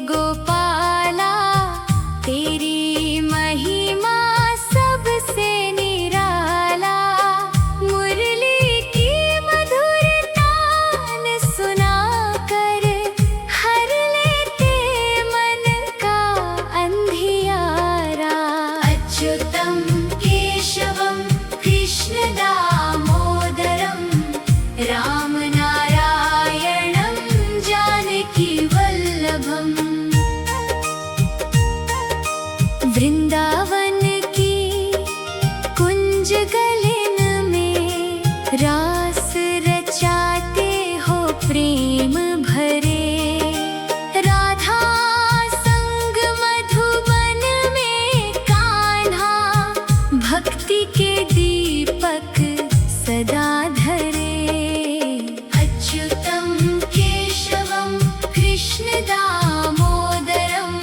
गोपाला, तेरी महिमा सबसे निराला। मुरली की मधुर तान सुनाकर हर लेते मन का अंधियारा। अच्युतम केशवम कृष्ण दामोदरम, राम नारायणं जानकी वल्लभम। वृंदावन की कुंज गलिन में रास रचाते हो प्रेम भरे। राधा संग मधुबन में कान्हा, भक्ति के दीपक सदा धरे। अच्युतम केशवम कृष्ण दामोदरम,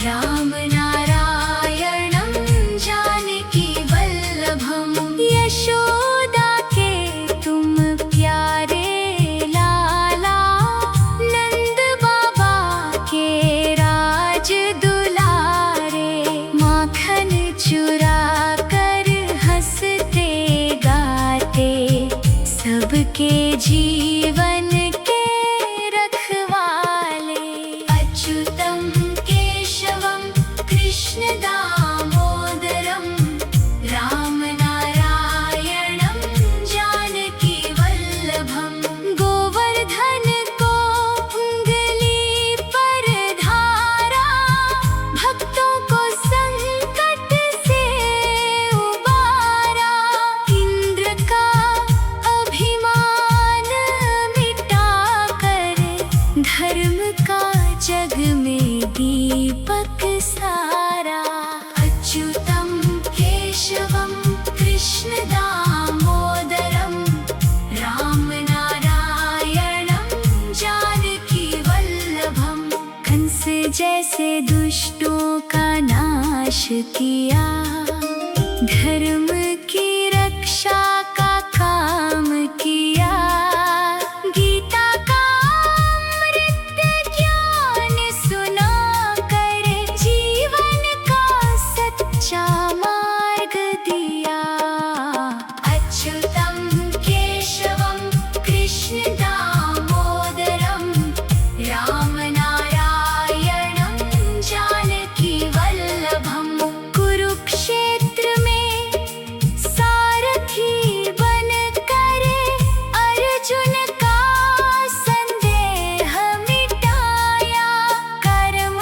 राम नारायणं जानकी वल्लभम। यशोदा के तुम प्यारे लाला, नंद बाबा के राज दुलारे। माखन चुरा कर हंसते गाते, सबके जीवन के रखवाले। अच्युतम केशवम कृष्ण दामोदरम, राम नारायणं जानकी वल्लभम। गोवर्धन को उंगली पर धारा, भक्तों को संकट से उबारा। इंद्र का अभिमान मिटाकर, धर्म का जग में दीपक सारा। अच्युतम केशवम कृष्ण दामोदरम, राम नारायणं जानकी वल्लभम। कंस जैसे दुष्टों का नाश किया, धर्म की रक्षा का काम किया। गीता का अमृत ज्ञान सुनाकर, जीवन का सच्चा मार्ग दिया। अच्युतम केशवम कृष्ण दामोदरम, राम नारायणं जानकी वल्लभम। कुरुक्षेत्र में सारथी बनकर, अर्जुन का संदेह मिटाया। कर्म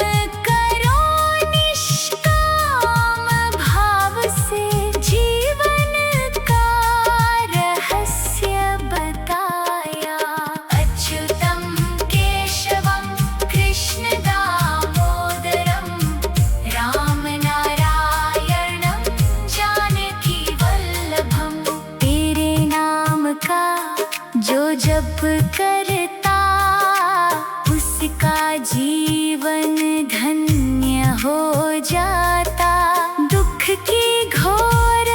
करो निष्काम भाव से, जीवन का रहस्य बताया। अच्युतम केशवम कृष्ण दामोदरम, राम नारायणं जानकी वल्लभम। तेरे नाम का जो जप करता, उसका जीवन धन्य हो जाता। दुख की घोर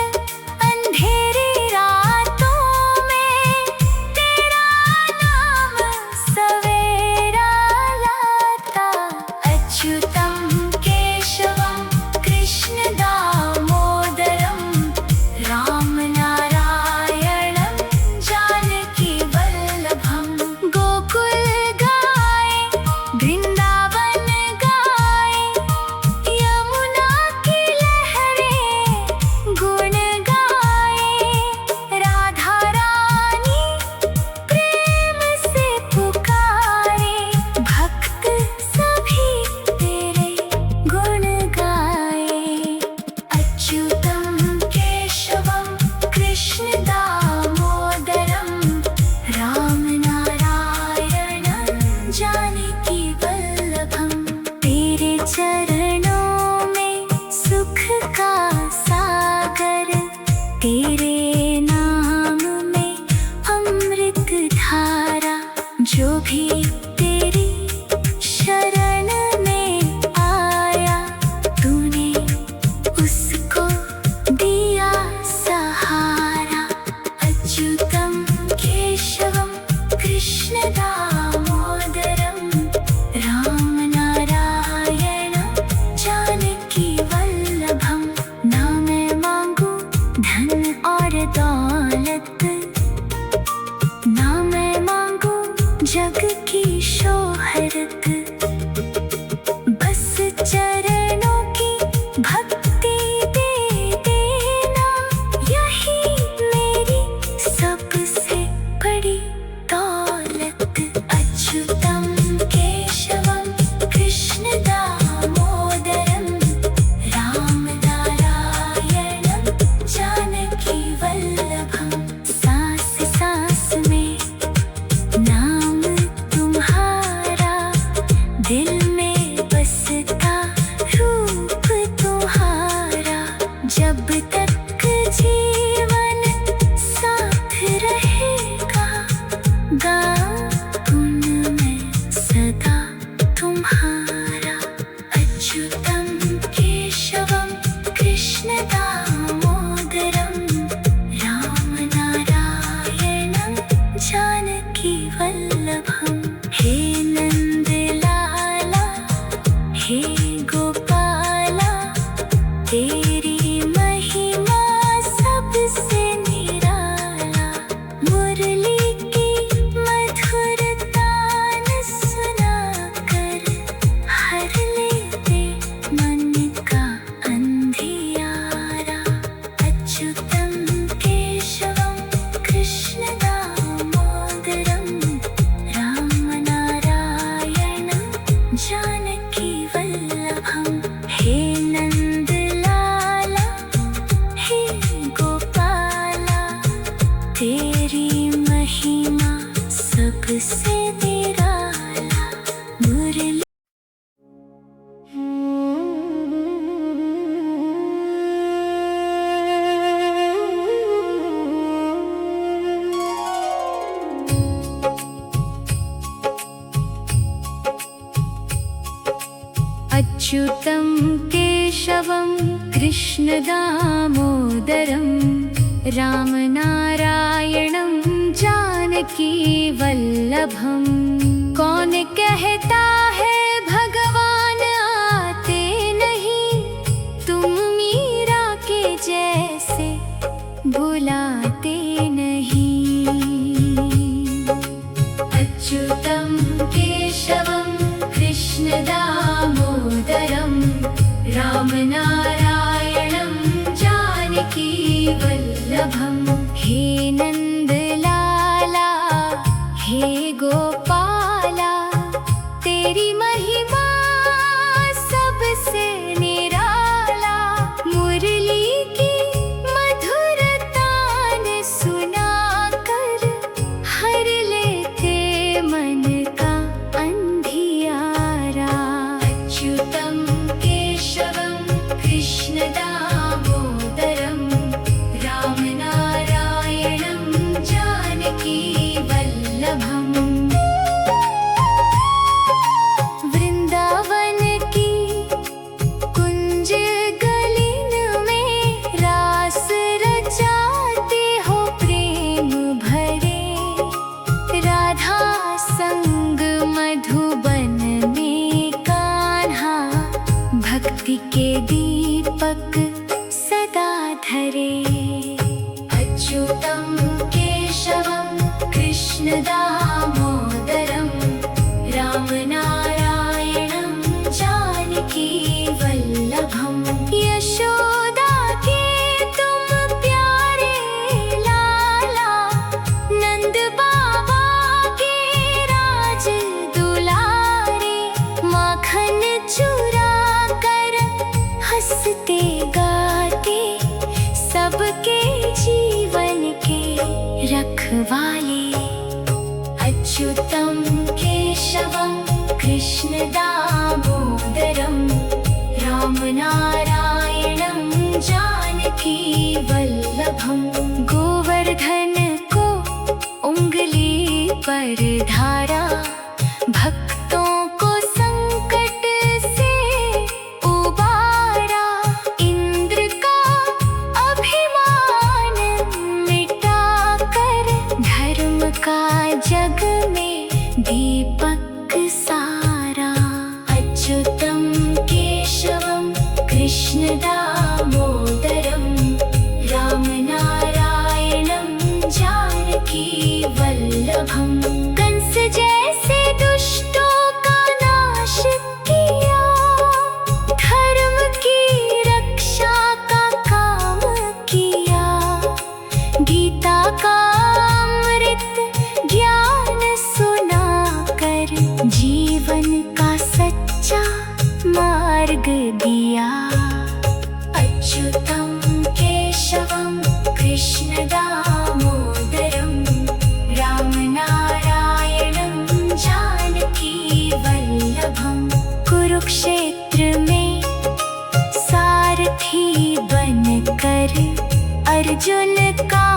अंधेरी रातों में, तेरा नाम सवेरा लाता। अच्युतम केशवम कृष्ण दामोदरम, राम नारायणं जानकी वल्लभम। गोकुल गाए, वृंदावन गाए, यमुना की जानकी वल्लभम। हे नंद लाला हे गोपाला, तेरी महिमा सबसे निराला। मुरली अच्युतं केशवं कृष्णदामोदरं, रामनारायणं जानकी वल्लभं। कौन कहता है भगवान आते नहीं, तुम मीरा के जैसे भुलाते नहीं। अच्युतं केशवं कृष्णदामोदरं, रामनारायणं जानकी वल्लभं। हे नंद लाला हे गोपाला, तेरी महिमा सबसे निराला। मुरली की मधुर तान सुनाकर हर लेते मन का अंधियारा। अच्युतं केशवं कृष्णदामोदरं, रामनारायणं जानकी वल्लभं। वृंदावन की कुंज गलिन में रास रचाते हो प्रेम भरे। राधा संग मधुबन में कान्हा, भक्ति के दीपक सदा धरे। अच्युतं केशवं कृष्णदामोदरं, रामनारायणं जानकी वल्लभं। यशोदा के तुम प्यारे लाला, नंद बाबा के राज दुलारे। माखन चुरा कर हंसते गाते, सबके जीवन के रखवाले। अच्युतं केशवं कृष्णदामोदरं, रामनारायणं जानकी वल्लभं। गोवर्धन को उंगली पर धारा, भक्तों को संकट से उबारा। इंद्र का अभिमान मिटाकर, धर्म का जग में दीपक सारा। अच्युतं केशवं कृष्णदामोदरं, रामनारायणं जानकी वल्लभं। कंस जैसे दुष्टों का नाश किया, धर्म की रक्षा का काम किया। गीता का अमृत ज्ञान सुनाकर, जीवन का सच्चा मार्ग दिया। अच्युतं केशवं कृष्णदामोदरं, रामनारायणं जानकी वल्लभं। कुरुक्षेत्र में सारथी बनकर, अर्जुन का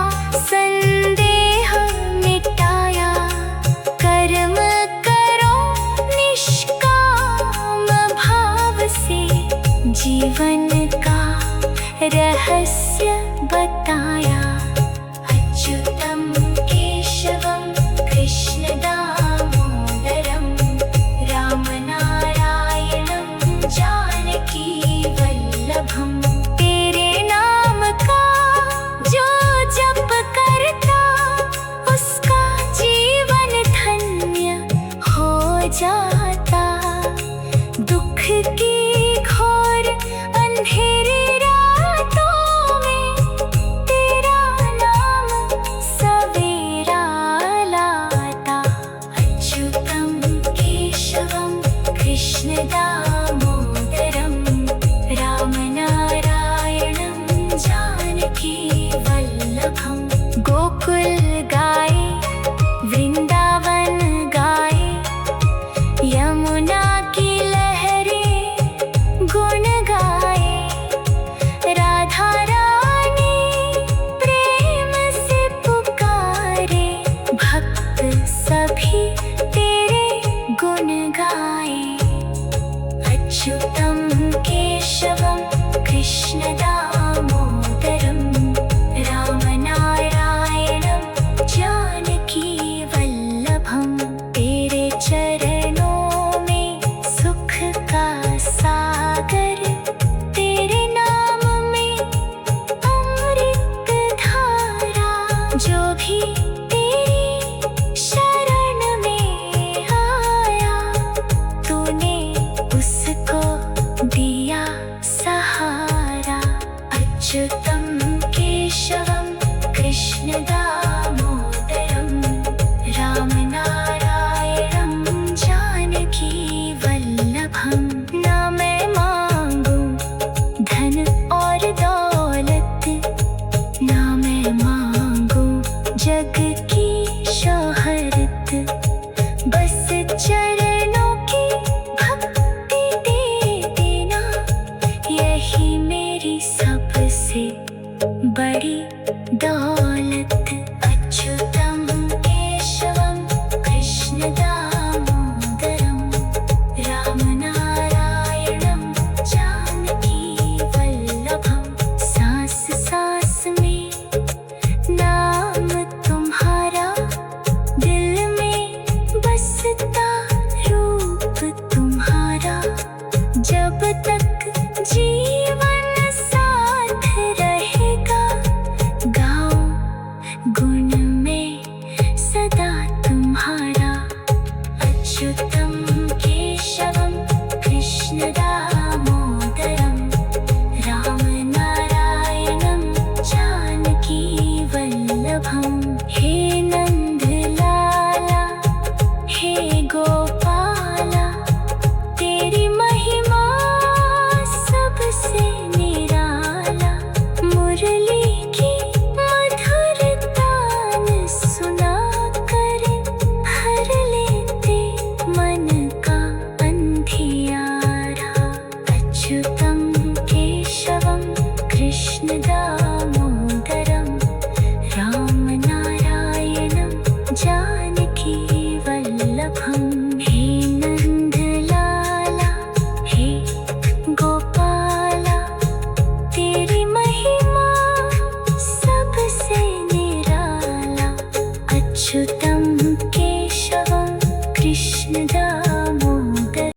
संदेह मिटाया। कर्म करो निष्काम भाव से, जीवन का रहस्य बताया। अच्युतं केशवं कृष्णदामोदरं, रामनारायणं जानकी वल्लभं। तेरे नाम का जो जप करता, उसका जीवन धन्य हो जाता। दुख की घोर अंधेरी रातों में तेरा दामोदरं रामनारायणं जानकी वल्लभं। गोकुल गाए वृंदावन गाए, यमुना की लहरें गुण गाए। राधा रानी प्रेम से पुकारे, भक्त सभी तेरे गुण गाए। अच्युतं केशवं कृष्ण दामोदरं रामनारायणं जानकी वल्लभं। तेरे चरणों में सुख का सागर, तेरे नाम में अमृत धारा। जो भी तेरी शरण में आया, तूने उसको दिया सहारा। अच्युतं केशवं कृष्ण दामोदरं रामनारायणं जानकी वल्लभं। ना मैं मांगूं धन और दौलत, ना मैं मांगूं जग की शोहरत। बस चरणों की भक्ति दे देना, यही मेरी सबसे बड़ी दौलत। अच्युतं केशवं कृष्ण दामोदरं रामनारायणं जानकी वल्लभं। सांस सांस में नाम तुम्हारा, दिल में बसता रूप तुम्हारा। जब तक जीवन साथ रहेगा, गाओ गुण में सदा तुम्हारा। अच्युतं केशवं कृष्ण दामोदरं रामनारायणं जानकी वल्लभं। हे नंद लाला हे गोपाला, तेरी महिमा सबसे निराला। मुरली की मधुर तान सुनाकर हर लेते मन का अंधियारा। अच्युतं केशवं कृष्ण दामोदरं रामनारायणं जानकी वल्लभं। हे नंद लाला हे गोपाला, तेरी महिमा सबसे निराला। अच्युतं केशवं कृष्ण दामोदरं।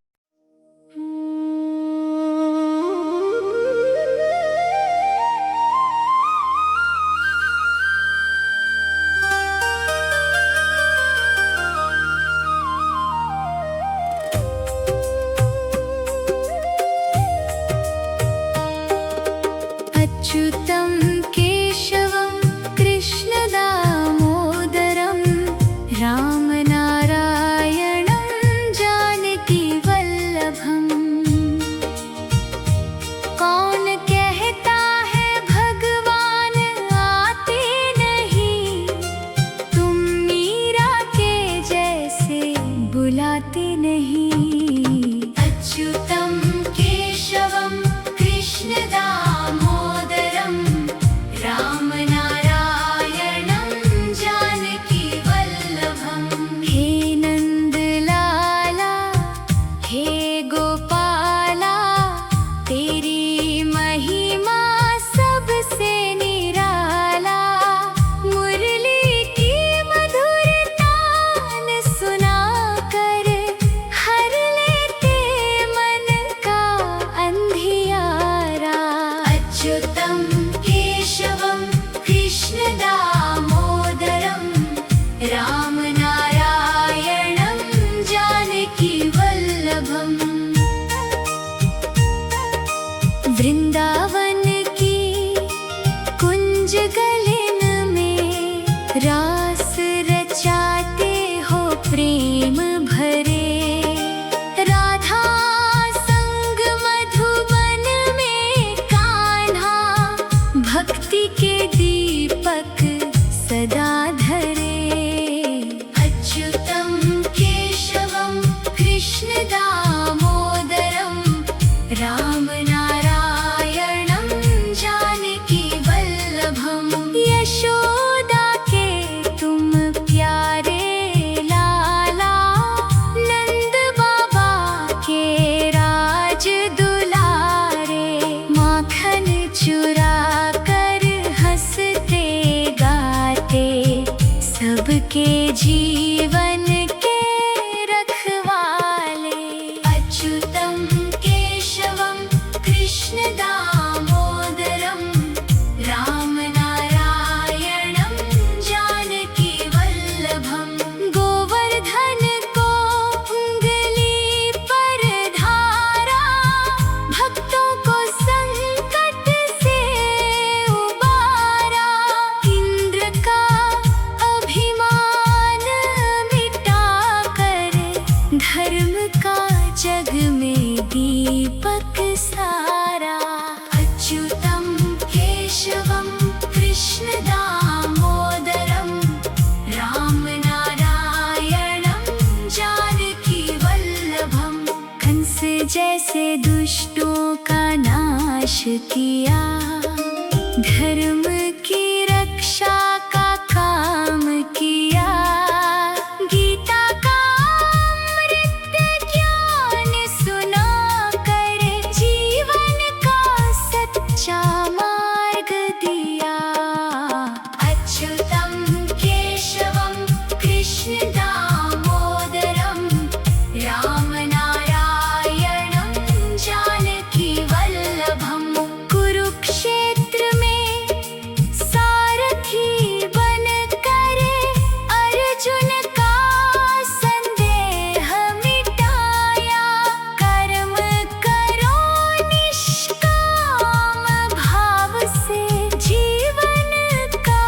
अच्युतं केशवं कृष्ण दामोदरं रामनारायणं जानकी वल्लभं। कौन कहता है भगवान आते नहीं, तुम मीरा के जैसे बुलाते नहीं। अच्युतं केशवं कृष्ण दामोदरं रामनारायणं जानकी वल्लभं। हे नंद लाला हे गोपाला, तेरी महिमा सबसे निराला। मुरली की मधुर तान सुनाकर हर लेते मन जैसे दुष्टों का नाश किया, धर्म की रक्षा का काम किया। गीता का अमृत ज्ञान सुना कर जीवन का सच्चा मार्ग दिया। अच्युतम केशवम कृष्ण दामोदरम राम नारायणं जानकी वल्लभम। कुरुक्षेत्र में सारथी बन कर अर्जुन का संदेह मिटाया। कर्म करो निष्काम भाव से, जीवन का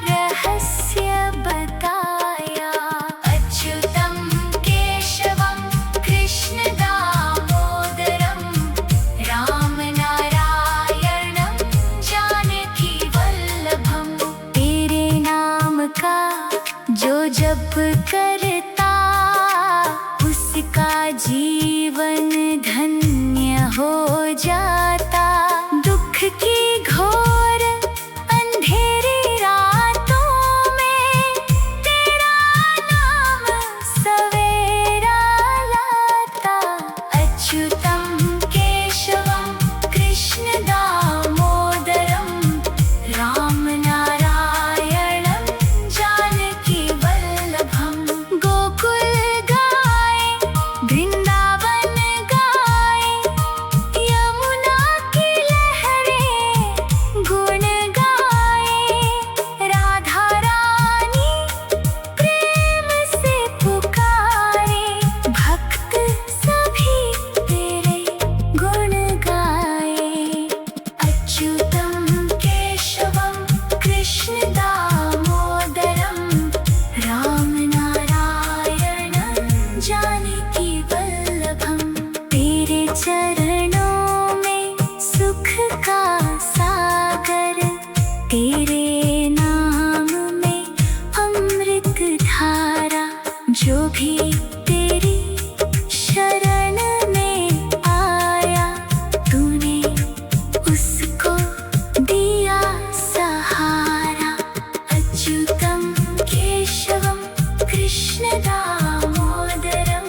रहस्य बताया। अच्युतम केशवम कृष्ण दामोदरम राम नारायणं जानकी वल्लभम। तेरे नाम का जो जप करता, उसका जीवन धन्य हो जाता। दुख की घोर अंधेरी रातों में तेरा नाम सवेरा लाता। अच्युतम केशवम कृष्ण दामोदरम राम नारायणं जानकी वल्लभम। गोकुल गाए वृंदावन गाए, यमुना की लहरें गुण गाए। राधा रानी प्रेम से पुकारे, भक्त सभी तेरे गुण गाए। अच्युतम केशवम कृष्ण दामोदरम राम नारायणं जानकी वल्लभम। तेरे चरणों में सुख का सागर, तेरे नाम में अमृत धारा। जो भी तेरी शरण में आया, तूने उसको दिया सहारा। अच्युतम केशवम कृष्ण दामोदरम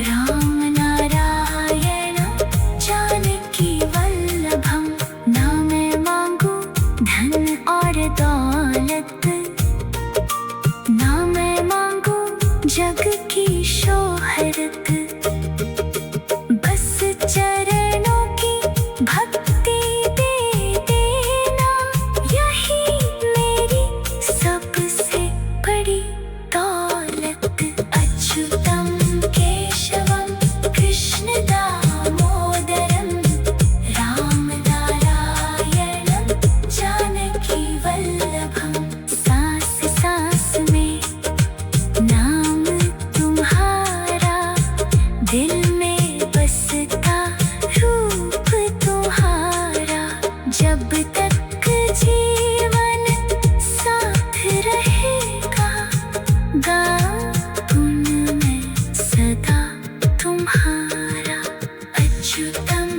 राम नारायणं जानकी वल्लभम। ना मैं मांगू धन और दौलत, ना मैं मांगू जग की शोहरत। बस चरणों की भक्ति दे देना, यही मेरी सबसे बड़ी दौलत। अच्युतम केशवम कृष्ण दामोदरम राम नारायणं जानकी वल्लभम। सांस सांस में नाम तुम्हारा, दिल में बसता रूप तुम्हारा। जब तक जीवन साथ रहेगा, गाऊं मैं सदा तुम्हारा। अच्युतम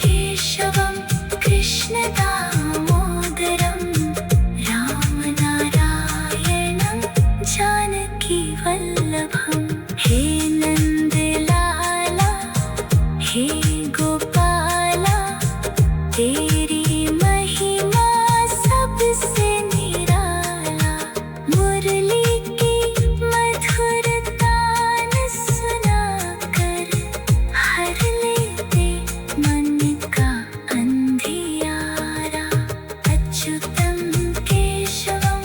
केशवम कृष्ण दामोदरम राम नारायणं जानकी वल्लभम। हे नंद लाला, हे गोपाला, तेरी महिमा सबसे निराला। मुरली की मधुर तान सुनाकर हर लेते मन का अंधियारा। अच्युतम केशवम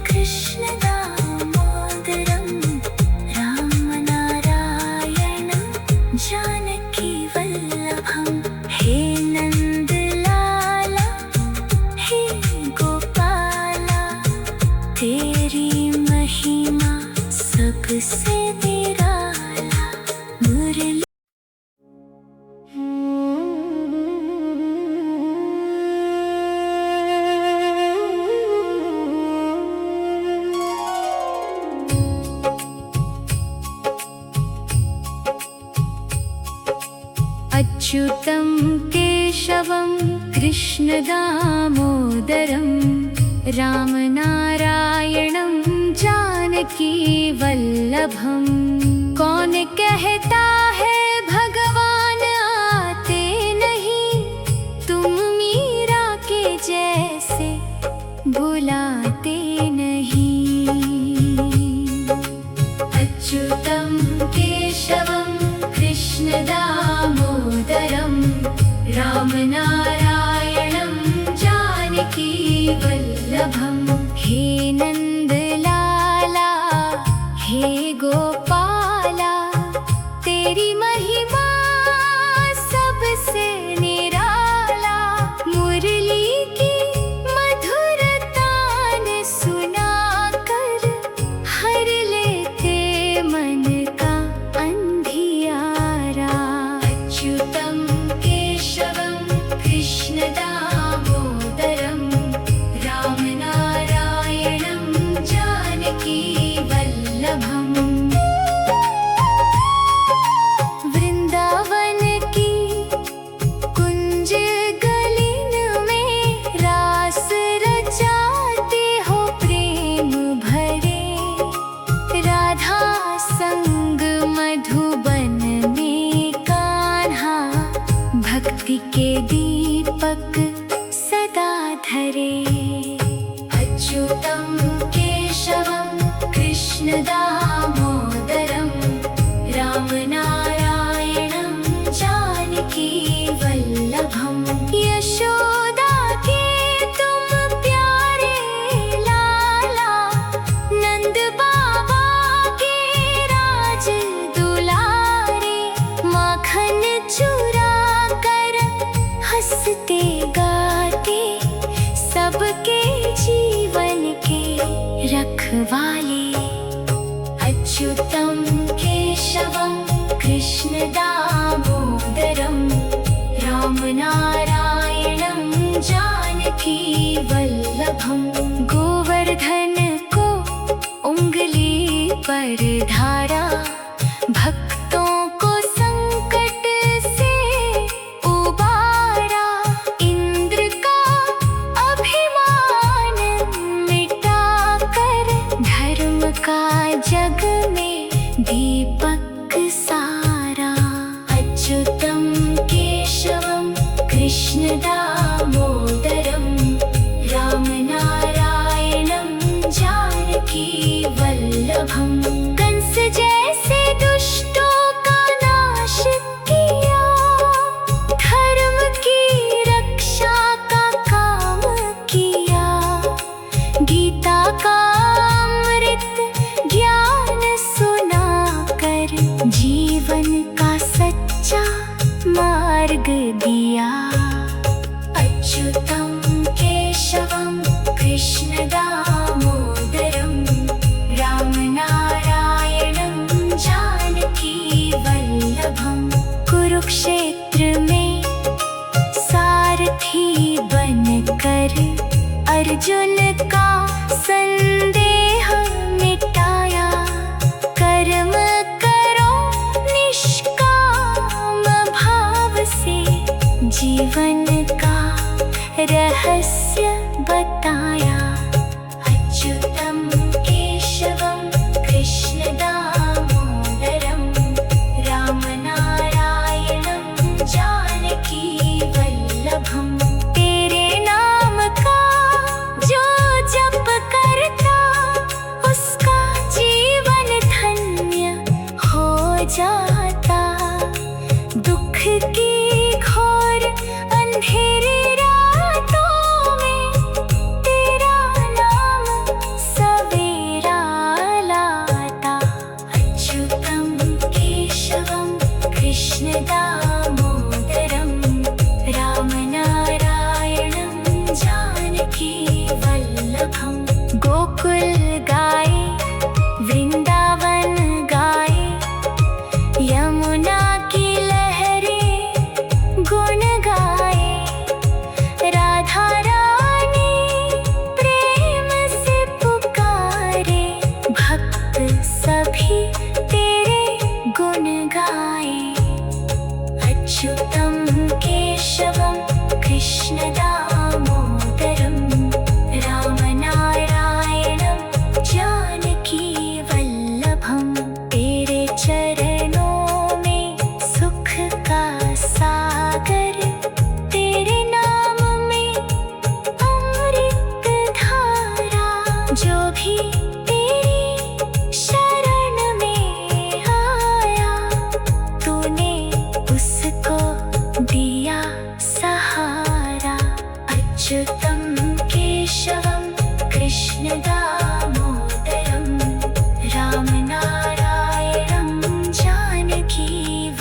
कृष्ण दामोदरम राम नारायणं जानकी वल्लभम। अच्युतं केशवं कृष्णदामोदरं रामनारायणं जानकी वल्लभं। कौन कहता है भगवान आते नहीं, तुम मीरा के जैसे भुलाते नहीं। अच्युतं केशवं कृष्णदामोदरं रामनारायणं जानकी वल्लभं। हे नंदलाला हे गोपाला, तेरी महिमा सबसे निराला। मुरली की मधुर तान सुनाकर हर लेते मन का अंधियारा। अच्युतं केशवं कृष्णदामोदरं रामनारायणं जानकी वल्लभं। वृंदावन की कुंज गलिन में रास रचाते हो प्रेम भरे। राधा संग मधुबन में कान्हा, भक्ति के दीपक सदा धरे। अच्युतं केशवं कृष्णदामोदरं रामनारायणं जानकी वल्लभं। यशोदा के तुम प्यारे लाला, नंद बाबा के राज दुलारे। माखन चुरा कर हंसते गाते, सबके जीवन के रखवाले। अच्युतं केशवं कृष्णदामोदरं रामनारायणं जानकी वल्लभं। गोवर्धन को उंगली पर धारा, भक्तों को संकट से उबारा। इंद्र का अभिमान मिटाकर धर्म का जग में दीपक सारा। अच्युतं केशवं कृष्णदामोदरं रामनारायणं जानकी वल्लभं। कंस जैसे दुष्टों का नाश किया, धर्म की रक्षा का काम किया। गीता का अमृत ज्ञान सुनाकर जीवन का सच्चा मार्ग दिया। अच्युतं केशवं कृष्णदामोदरं रामनारायणं जानकी वल्लभं। कुरुक्षेत्र में सारथी बनकर अर्जुन का संदेह मिटाया। कर्म करो निष्काम भाव से, जीवन का रहस्य बताया। अच्युतं केशवं कृष्णदामोदरं रामनारायणं जानकी वल्लभं। तेरे नाम का जो जप करता, उसका जीवन धन्य हो जाता। दुख की घोर अंधेरी रातों में दिया सहारा। अच्युतं केशवं कृष्ण दामोदरं रामनारायणं जानकी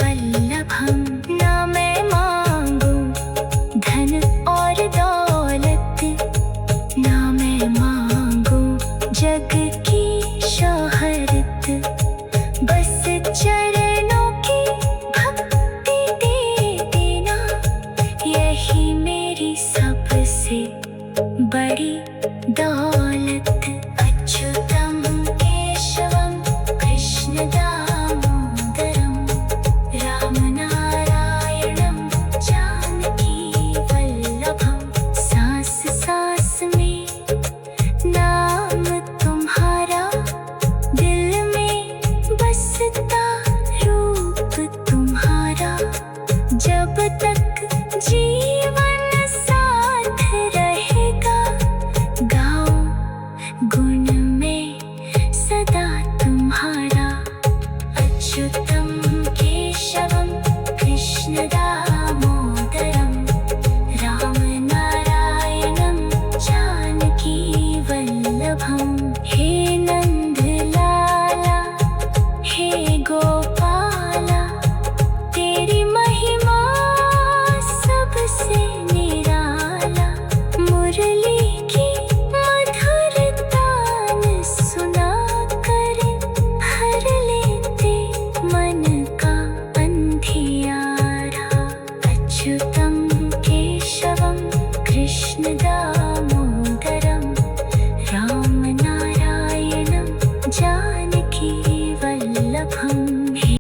वल्लभं। ना मैं मांगू धन और दौलत, ना मैं मांगू जग की शोहरत, बस चरणों की भक्ति दे देना, यही मेरी सबसे बड़ी दौलत। अच्युतं केशवं कृष्ण दामोदरं रामनारायणं जानकी वल्लभं। सांस सांस में नाम तुम्हारा, दिल में बसता रूप तुम्हारा, जब तक जी